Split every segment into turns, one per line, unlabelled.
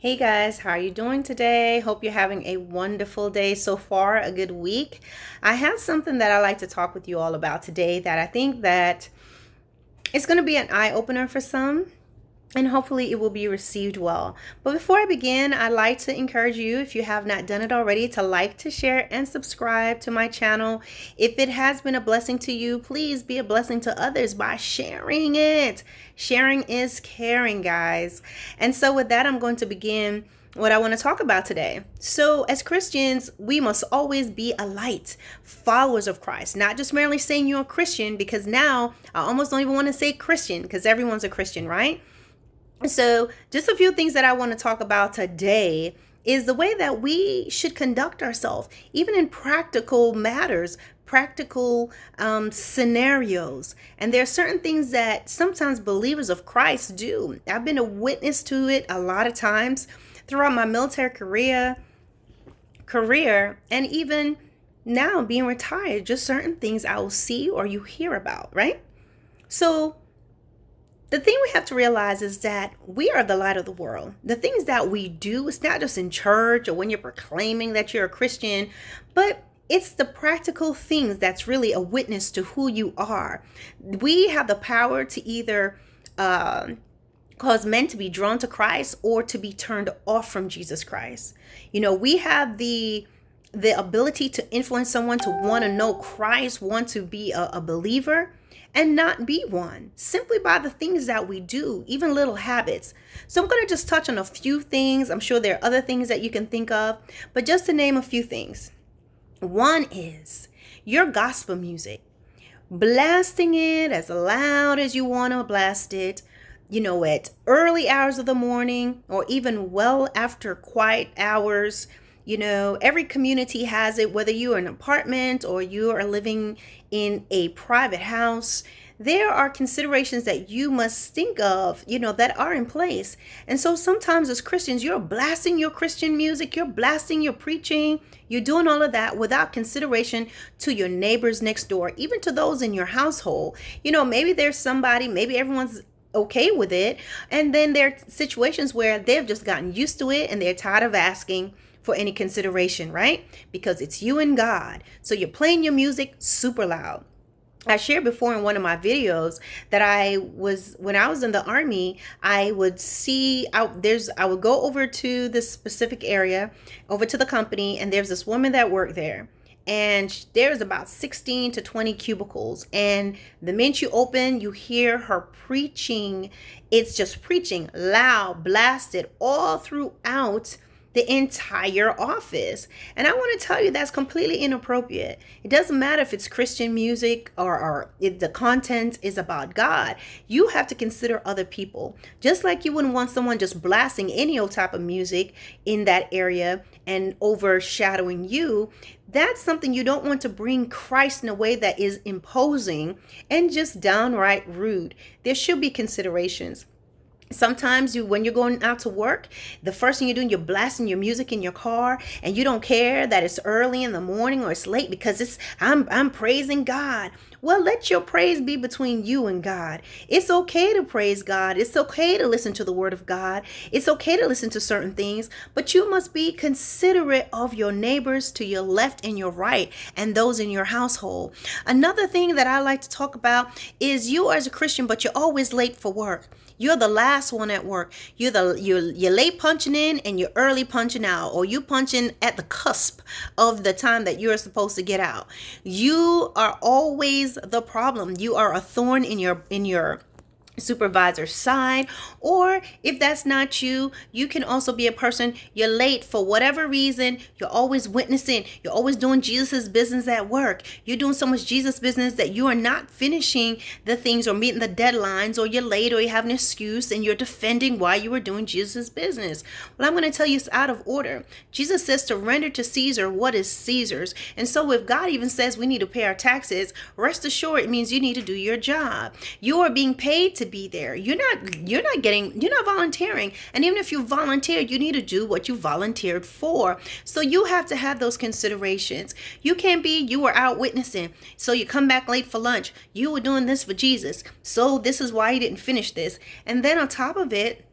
Hey guys, how are you doing today? Hope you're having a wonderful day so far, a good week. I have something that I like to talk with you all about today that I think that it's going to be an eye opener for some and hopefully it will be received well. But before I begin, I'd like to encourage you, if you have not done it already, to like, to share, and subscribe to my channel. If it has been a blessing to you, please be a blessing to others by sharing it. Sharing is caring, guys. And so with that, I'm going to begin what I want to talk about today. So as Christians, we must always be a light, followers of Christ, not just merely saying you're a Christian, because now I almost don't even want to say Christian because everyone's a Christian, right? So, just a few things that I want to talk about today is the way that we should conduct ourselves, even in practical matters, practical scenarios. And there are certain things that sometimes believers of Christ do. I've been a witness to it a lot of times throughout my military career, and even now being retired, just certain things I will see or you hear about, right? So, the thing we have to realize is that we are the light of the world. The things that we do, it's not just in church or when you're proclaiming that you're a Christian, but it's the practical things that's really a witness to who you are. We have the power to either cause men to be drawn to Christ or to be turned off from Jesus Christ. We have the ability to influence someone to want to know Christ, want to be a believer, and not be one, simply by the things that we do, even little habits. So I'm going to just touch on a few things. I'm sure there are other things that you can think of, but just to name a few things. One is your gospel music, blasting it as loud as you want to blast it, at early hours of the morning or even well after quiet hours. Every community has it, whether you're in an apartment or you are living in a private house. There are considerations that you must think of, that are in place. And so sometimes as Christians, you're blasting your Christian music, you're blasting your preaching, you're doing all of that without consideration to your neighbors next door, even to those in your household. Maybe there's somebody, maybe everyone's okay with it. And then there are situations where they've just gotten used to it and they're tired of asking for any consideration, right? Because it's you and God. So you're playing your music super loud. I shared before in one of my videos that when I was in the Army, I would go over to this specific area, over to the company, and there's this woman that worked there. And there's about 16 to 20 cubicles. And the minute you open, you hear her preaching. It's just preaching loud, blasted all throughout the entire office. And I want to tell you that's completely inappropriate. It doesn't matter if it's Christian music or if the content is about God. You have to consider other people. Just like you wouldn't want someone just blasting any old type of music in that area and overshadowing you. That's something you don't want to bring Christ in a way that is imposing and just downright rude. There should be considerations. Sometimes when you're going out to work, the first thing you're doing, you're blasting your music in your car and you don't care that it's early in the morning or it's late because I'm praising God. Well, let your praise be between you and God. It's okay to praise God. It's okay to listen to the word of God. It's okay to listen to certain things, but you must be considerate of your neighbors to your left and your right and those in your household. Another thing that I like to talk about is you as a Christian, but you're always late for work. You're the last one at work. You're late punching in and you're early punching out, or you punching at the cusp of the time that you're supposed to get out. You are always the problem. You are a thorn in your supervisor's side. Or if that's not you, you can also be a person, you're late for whatever reason. You're always witnessing. You're always doing Jesus's business at work. You're doing so much Jesus business that you are not finishing the things or meeting the deadlines, or you're late, or you have an excuse and you're defending why you were doing Jesus's business. Well, I'm going to tell you it's out of order. Jesus says to render to Caesar what is Caesar's. And so if God even says we need to pay our taxes, rest assured it means you need to do your job. You are being paid to be there. You're not volunteering. And even if you volunteered, you need to do what you volunteered for. So you have to have those considerations. You can't be, you were out witnessing, so you come back late for lunch. You were doing this for Jesus, so this is why you didn't finish this. And then on top of it,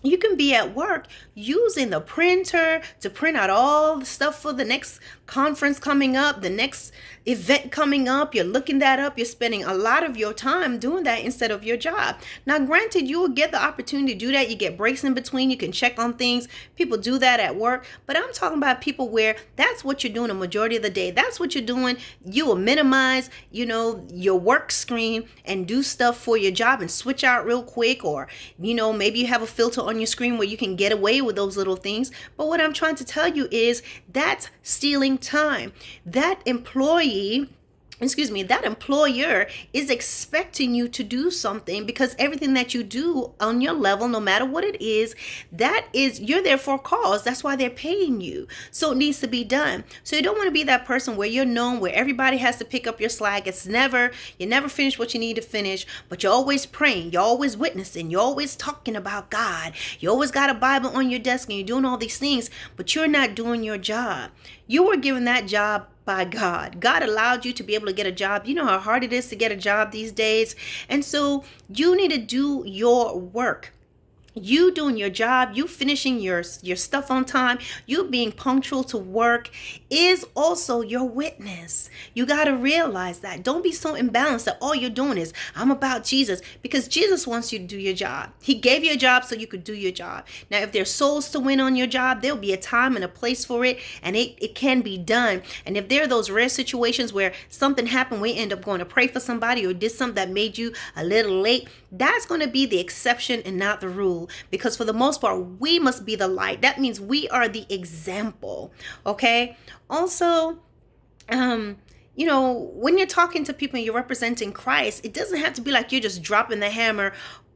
You can be at work using the printer to print out all the stuff for the next conference coming up, the next event coming up. You're looking that up. You're spending a lot of your time doing that instead of your job. Now, granted, you will get the opportunity to do that. You get breaks in between. You can check on things. People do that at work. But I'm talking about people where that's what you're doing the majority of the day. That's what you're doing. You will minimize, your work screen and do stuff for your job and switch out real quick. Or, maybe you have a filter on your screen where you can get away with those little things. But what I'm trying to tell you is that's stealing time. That employer is expecting you to do something, because everything that you do on your level, no matter what it is, you're there for a cause. That's why they're paying you. So it needs to be done. So you don't want to be that person where you're known, where everybody has to pick up your slack. You never finish what you need to finish, but you're always praying. You're always witnessing. You're always talking about God. You always got a Bible on your desk and you're doing all these things, but you're not doing your job. You were given that job by God. God allowed you to be able to get a job. You know how hard it is to get a job these days. And so you need to do your work. You doing your job, you finishing your stuff on time, you being punctual to work is also your witness. You got to realize that. Don't be so imbalanced that all you're doing is, I'm about Jesus, because Jesus wants you to do your job. He gave you a job so you could do your job. Now, if there's souls to win on your job, there'll be a time and a place for it, and it can be done. And if there are those rare situations where something happened, we end up going to pray for somebody or did something that made you a little late, that's going to be the exception and not the rule. Because for the most part, we must be the light. That means we are the example. Okay. Also, when you're talking to people and you're representing Christ, it doesn't have to be like you're just dropping the hammer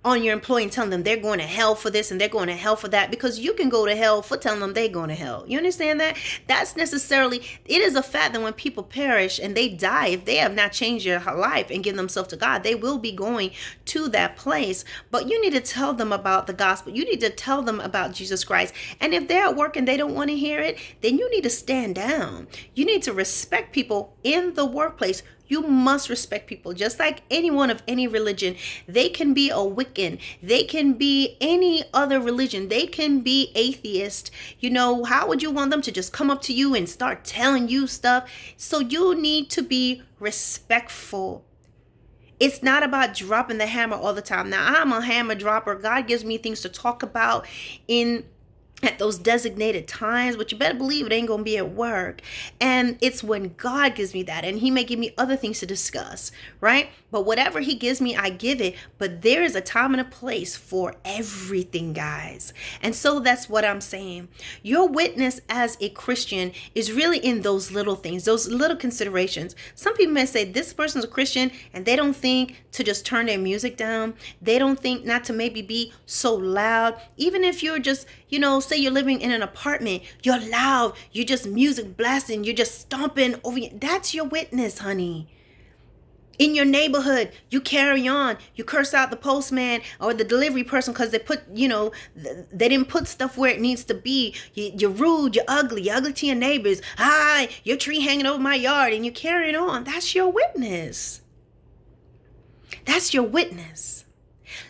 on your employee and telling them they're going to hell for this and they're going to hell for that, because you can go to hell for telling them they're going to hell. You understand that? It is a fact that when people perish and they die, if they have not changed their life and given themselves to God, they will be going to that place. But you need to tell them about the gospel. You need to tell them about Jesus Christ. And if they're at work and they don't want to hear it, then you need to stand down. You need to respect people in the workplace. You must respect people, just like anyone of any religion. They can be a Wiccan. They can be any other religion. They can be atheist. How would you want them to just come up to you and start telling you stuff? So you need to be respectful. It's not about dropping the hammer all the time. Now, I'm a hammer dropper. God gives me things to talk about at those designated times, but you better believe it ain't gonna be at work. And it's when God gives me that, and he may give me other things to discuss, right? But whatever he gives me, I give it. But there is a time and a place for everything, guys. And so that's what I'm saying. Your witness as a Christian is really in those little things, those little considerations. Some people may say this person's a Christian and they don't think to just turn their music down. They don't think not to maybe be so loud. Even if you're just, say you're living in an apartment, you're loud, you're just music blasting, you're just stomping over. That's your witness, honey. In your neighborhood, you carry on. You curse out the postman or the delivery person because they they didn't put stuff where it needs to be. You're rude, you're ugly to your neighbors. Hi, your tree hanging over my yard, and you carry it on. That's your witness. That's your witness.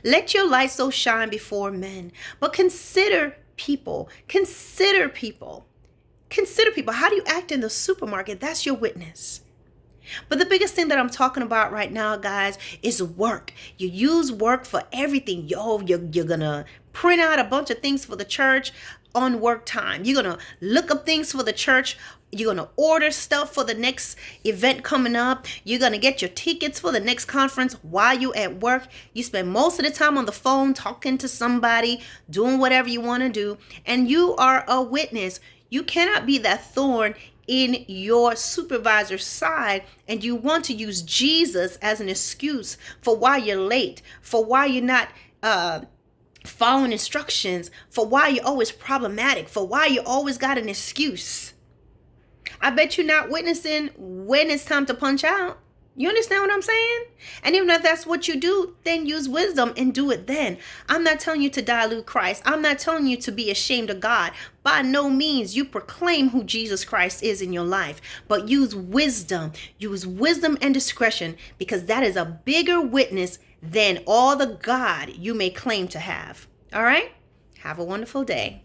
Let your light so shine before men. But consider people. Consider people. How do you act in the supermarket? That's your witness. But the biggest thing that I'm talking about right now, guys, is work. You use work for everything. You're going to print out a bunch of things for the church on work time. You're going to look up things for the church. You're going to order stuff for the next event coming up. You're going to get your tickets for the next conference while you're at work. You spend most of the time on the phone talking to somebody, doing whatever you want to do. And you are a witness. You cannot be that thorn in your supervisor's side, and you want to use Jesus as an excuse for why you're late, for why you're not following instructions, for why you're always problematic, for why you always got an excuse. I bet you're not witnessing when it's time to punch out. You understand what I'm saying? And even if that's what you do, then use wisdom and do it then. I'm not telling you to dilute Christ. I'm not telling you to be ashamed of God. By no means. You proclaim who Jesus Christ is in your life. But use wisdom. Use wisdom and discretion, because that is a bigger witness than all the God you may claim to have. All right? Have a wonderful day.